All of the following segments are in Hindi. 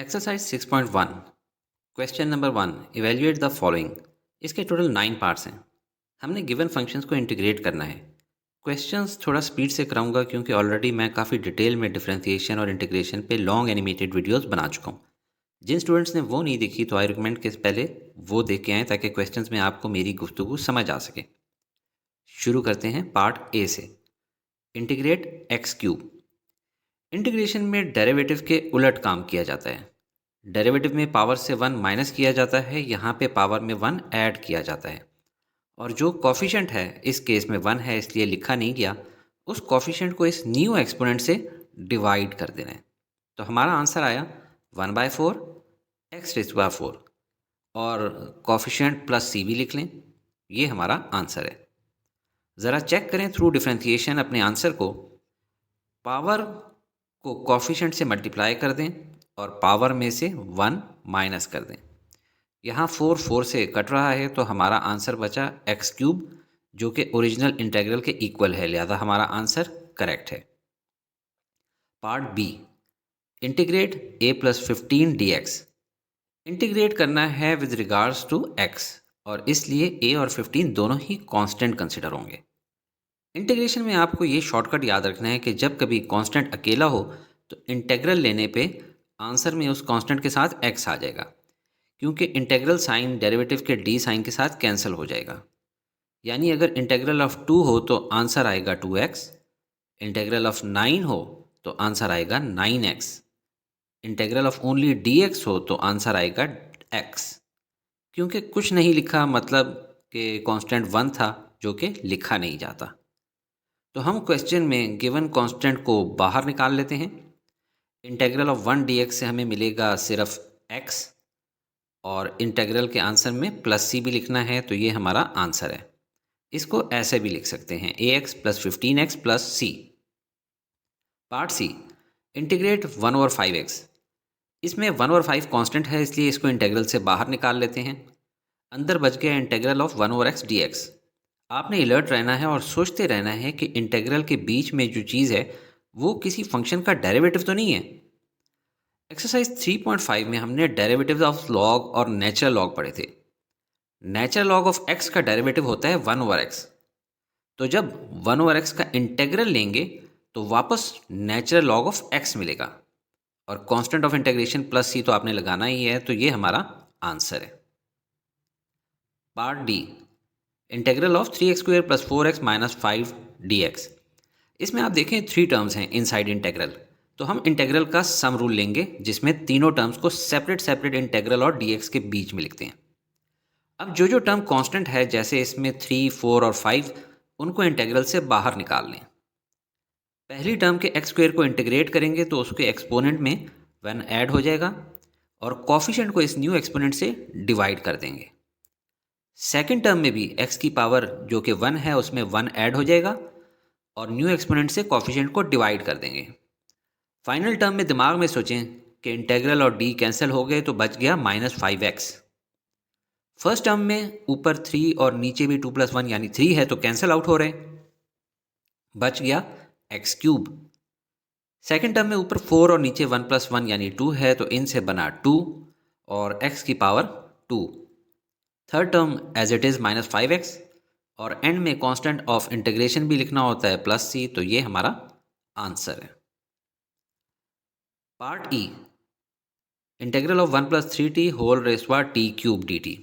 Exercise 6.1 question number 1 evaluate the following. इसके टोटल 9 पार्ट्स हैं। हमने गिवन फंक्शंस को इंटीग्रेट करना है। क्वेश्चंस थोड़ा स्पीड से कराऊंगा क्योंकि ऑलरेडी मैं काफ़ी डिटेल में डिफरेंशिएशन और इंटीग्रेशन पे लॉन्ग एनिमेटेड वीडियोस बना चुका हूँ। जिन स्टूडेंट्स ने वो नहीं देखी तो आई रिकमेंड कि पहले वो देख के आएँ ताकि क्वेश्चंस में आपको मेरी गुफ्तगू समझ आ सके। शुरू करते हैं पार्ट ए से। Integrate x cube. इंटीग्रेशन में डेरिवेटिव के उलट काम किया जाता है। डेरिवेटिव में पावर से 1 माइनस किया जाता है, यहाँ पे पावर में 1 ऐड किया जाता है। और जो कॉफिशेंट है इस केस में 1 है इसलिए लिखा नहीं गया, उस कॉफिशेंट को इस न्यू एक्सपोनेंट से डिवाइड कर देना है। तो हमारा आंसर आया 1/4 एक्स रेज़ टू पावर 4 और कॉफिशेंट प्लस सी भी लिख लें। ये हमारा आंसर है। ज़रा चेक करें थ्रू डिफरेंशिएशन अपने आंसर को। पावर को कॉफिशेंट से मल्टीप्लाई कर दें और पावर में से 1 माइनस कर दें। यहाँ 4 से कट रहा है तो हमारा आंसर बचा एक्स क्यूब, जो कि ओरिजिनल इंटीग्रल के इक्वल है, लिहाजा हमारा आंसर करेक्ट है। Part B, integrate a + 15 dx। Integrate करना है विद रिगार्ड्स टू x और इसलिए a और 15 दोनों ही कांस्टेंट कंसिडर होंगे। इंटीग्रेशन में आपको ये शॉर्टकट याद रखना है कि जब कभी कांस्टेंट अकेला हो तो इंटीग्रल लेने पे आंसर में उस कांस्टेंट के साथ x आ जाएगा, क्योंकि इंटीग्रल साइन डेरिवेटिव के d साइन के साथ कैंसिल हो जाएगा। यानी अगर इंटीग्रल ऑफ 2 हो तो आंसर आएगा 2x, इंटीग्रल ऑफ 9 हो तो आंसर आएगा 9x, integral of only dx हो तो आंसर आएगा x। क्योंकि कुछ नहीं लिखा मतलब कि कांस्टेंट 1 था जो कि लिखा नहीं जाता। तो हम क्वेश्चन में गिवन कांस्टेंट को बाहर निकाल लेते हैं। इंटीग्रल ऑफ 1 dx से हमें मिलेगा सिर्फ x और इंटीग्रल के आंसर में प्लस सी भी लिखना है तो ये हमारा आंसर है। इसको ऐसे भी लिख सकते हैं ax + 15x + c। Part C, integrate 1/5x। इसमें 1/5 कांस्टेंट है इसलिए इसको इंटीग्रल से बाहर निकाल लेते हैं। अंदर बच गया इंटीग्रल ऑफ 1/x dx। आपने अलर्ट रहना है और सोचते रहना है कि इंटीग्रल के बीच में जो चीज़ है वो किसी फंक्शन का डेरिवेटिव तो नहीं है। एक्सरसाइज 3.5 में हमने डेरिवेटिव्स ऑफ लॉग और नेचुरल लॉग पढ़े थे। नेचुरल लॉग ऑफ x का डेरिवेटिव होता है 1/x। तो जब 1/x का इंटीग्रल लेंगे तो वापस नेचुरल लॉग ऑफ x मिलेगा और कांस्टेंट ऑफ इंटीग्रेशन प्लस सी तो आपने लगाना ही है, तो ये हमारा आंसर है। Part D, integral of 3x² + 4x - 5 dx। इसमें आप देखें 3 टर्म्स हैं इनसाइड इंटीग्रल, तो हम इंटीग्रल का सम रूल लेंगे जिसमें तीनों टर्म्स को सेपरेट इंटीग्रल और dx के बीच में लिखते हैं। अब जो टर्म कांस्टेंट है जैसे इसमें 3, 4 और 5, उनको इंटीग्रल से बाहर निकाल लें। पहली टर्म के x² को इंटीग्रेट करेंगे तो उसके एक्सपोनेंट में 1 ऐड हो जाएगा और कॉफिशेंट को इस न्यू एक्सपोनेंट से डिवाइड कर देंगे। सेकेंड टर्म में भी x की पावर जो कि 1 है उसमें 1 ऐड हो जाएगा और न्यू एक्सपोनेंट से कॉफिशेंट को डिवाइड कर देंगे। फाइनल टर्म में दिमाग में सोचें कि इंटीग्रल और d कैंसिल हो गए तो बच गया -5x। फर्स्ट टर्म में ऊपर 3 और नीचे भी 2 + 1 यानी 3 है तो कैंसिल आउट हो रहे, बच गया x³ सेकेंड टर्म में ऊपर 4 और नीचे 1 + 1 यानी 2 है तो इनसे बना 2 और x की power 2। Third term as it is -5x और एंड में कांस्टेंट ऑफ इंटीग्रेशन भी लिखना होता है +c, तो ये हमारा आंसर है। Part E, integral of 1 + 3t whole raise to t³ dt।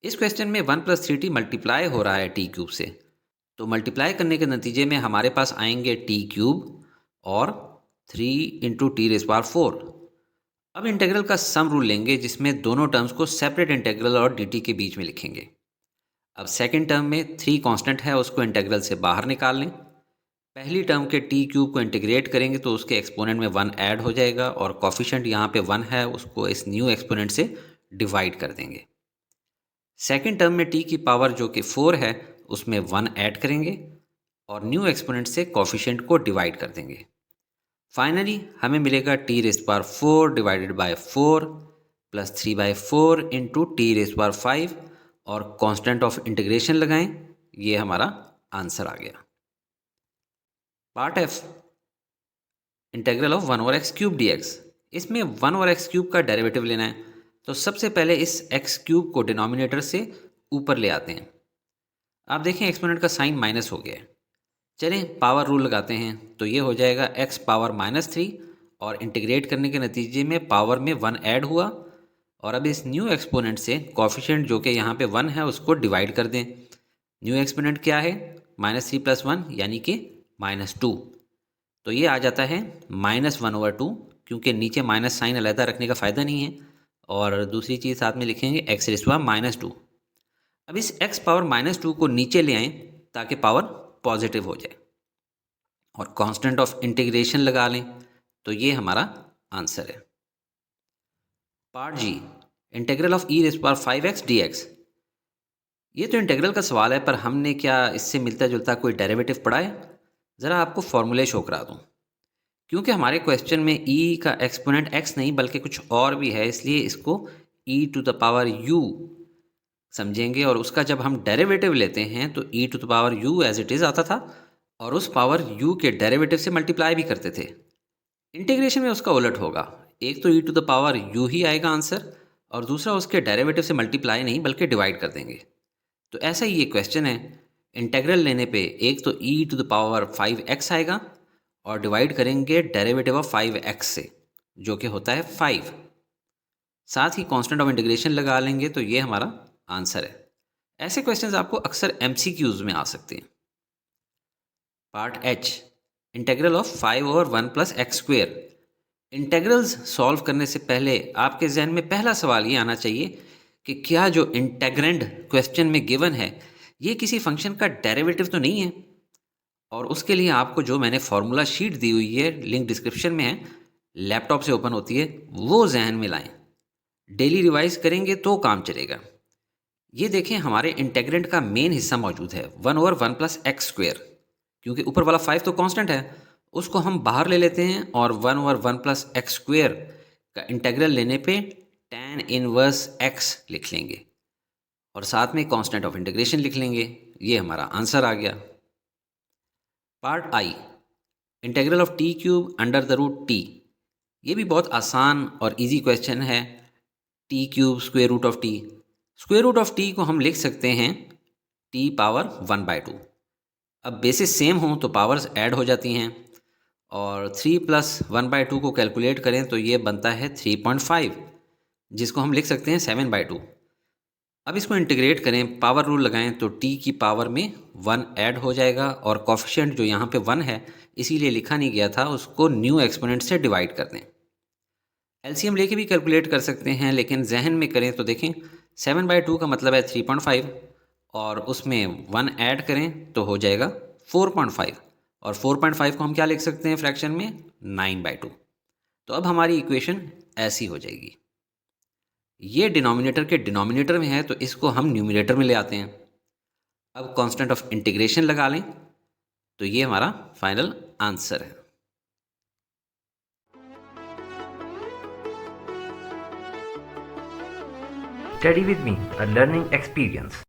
इस क्वेश्चन में 1 + 3t मल्टीप्लाई हो रहा है t³ से, तो मल्टीप्लाई करने के नतीजे में हमारे पास आएंगे t³ और 3 × t⁴। अब इंटीग्रल का सम रूल लेंगे जिसमें दोनों टर्म्स को सेपरेट इंटीग्रल और dt के बीच में लिखेंगे। अब सेकंड टर्म में 3 कांस्टेंट है उसको इंटीग्रल से बाहर निकाल लें। पहली टर्म के t³ को इंटीग्रेट करेंगे तो उसके एक्सपोनेंट में 1 ऐड हो जाएगा और कॉफिशेंट यहाँ पे 1 है उसको इस न्यू एक्सपोनेंट से डिवाइड कर देंगे। सेकेंड टर्म में t की पावर जो कि 4 है उसमें 1 ऐड करेंगे और न्यू एक्सपोनेंट से कॉफिशेंट को डिवाइड कर देंगे। फाइनली हमें मिलेगा t⁴ डिवाइडेड बाय 4 + 3/4 × t⁵ और कांस्टेंट ऑफ इंटीग्रेशन लगाएं, ये हमारा आंसर आ गया। Part F, integral of 1/x³ dx। इसमें 1 और एक्स क्यूब का डेरिवेटिव लेना है, तो सबसे पहले इस एक्स क्यूब को डिनोमिनेटर से ऊपर ले आते हैं। आप देखें एक्सपोनेंट का साइन माइनस हो गया है। चलें पावर रूल लगाते हैं, तो ये हो जाएगा एक्स पावर -3 और इंटीग्रेट करने के नतीजे में पावर में 1 ऐड हुआ। और अब इस न्यू एक्सपोनेंट से कॉफिशिएंट जो कि यहाँ पे 1 है उसको डिवाइड कर दें। न्यू एक्सपोनेंट क्या है? -3 + 1 यानी कि -2। तो ये आ जाता है -1/2, क्योंकि नीचे माइनस साइन अलहदा रखने का फ़ायदा नहीं है। और दूसरी चीज़ साथ में लिखेंगे x⁻²। अब इस x पावर -2 को नीचे ले आएं ताकि पावर पॉजिटिव हो जाए और कांस्टेंट ऑफ इंटीग्रेशन लगा लें, तो ये हमारा आंसर है। Part G, integral of e⁵x dx। ये तो इंटीग्रल का सवाल है, पर हमने क्या इससे मिलता जुलता कोई डेरिवेटिव पढ़ा है? ज़रा आपको फॉर्मूले शो करा दूँ। क्योंकि हमारे क्वेश्चन में e का एक्सपोनेंट x नहीं बल्कि कुछ और भी है, इसलिए इसको e⁻u समझेंगे। और उसका जब हम डेरिवेटिव लेते हैं तो e⁻u एज इट इज़ आता था, और उस पावर u के डेरिवेटिव से मल्टीप्लाई भी करते थे। इंटीग्रेशन में उसका उलट होगा, एक तो e⁻u ही आएगा आंसर, और दूसरा उसके डेरिवेटिव से मल्टीप्लाई नहीं बल्कि डिवाइड कर देंगे। तो ऐसा ही ये क्वेश्चन है। इंटीग्रल लेने पे एक तो e⁵x आएगा और डिवाइड करेंगे डेरिवेटिव ऑफ 5x से, जो कि होता है 5। साथ ही कांस्टेंट ऑफ इंटीग्रेशन लगा लेंगे, तो ये हमारा आंसर है। ऐसे क्वेश्चंस आपको अक्सर MCQs में आ सकते हैं। Part H, integral of 5/1 + x²। Integrals solve करने से पहले आपके जहन में पहला सवाल ये आना चाहिए कि क्या जो इंटेग्रेंड क्वेश्चन में गिवन है ये किसी फंक्शन का डेरिवेटिव तो नहीं है। और उसके लिए आपको जो मैंने फॉर्मूला शीट दी हुई है, लिंक डिस्क्रिप्शन में है, लैपटॉप से ओपन होती है, वो जहन में लाएं। डेली रिवाइज करेंगे तो काम चलेगा। ये देखें, हमारे इंटेग्रेंट का मेन हिस्सा मौजूद है 1/1 + x², क्योंकि ऊपर वाला 5 तो कांस्टेंट है, उसको हम बाहर ले लेते हैं और 1/1 + x² का इंटीग्रल लेने पे tan इनवर्स x लिख लेंगे और साथ में कांस्टेंट ऑफ इंटीग्रेशन लिख लेंगे। ये हमारा आंसर आ गया। Part I, integral of t³ √t। ये भी बहुत आसान और इजी क्वेश्चन है। t³ √t। √t को हम लिख सकते हैं t⁻1/2। अब बेसिस सेम हों तो पावर्स ऐड हो जाती हैं, और 3 + 1/2 को कैलकुलेट करें तो ये बनता है 3.5, जिसको हम लिख सकते हैं 7/2। अब इसको इंटीग्रेट करें, पावर रूल लगाएं तो t की पावर में 1 ऐड हो जाएगा, और कॉफिशिएंट जो यहाँ पे 1 है इसीलिए लिखा नहीं गया था, उसको न्यू एक्सपोनेंट से डिवाइड कर दें। एलसीएम लेके भी कैलकुलेट कर सकते हैं, लेकिन जहन में करें तो देखें 7/2 का मतलब है 3.5, और उसमें 1 ऐड करें तो हो जाएगा 4.5, और 4.5 को हम क्या लिख सकते हैं फ्रैक्शन में? 9/2। तो अब हमारी इक्वेशन ऐसी हो जाएगी। ये डिनोमिनेटर के डिनोमिनेटर में है तो इसको हम न्यूमिनेटर में ले आते हैं। अब कांस्टेंट ऑफ इंटीग्रेशन लगा लें, तो ये हमारा फाइनल आंसर है। Study with me, a learning experience.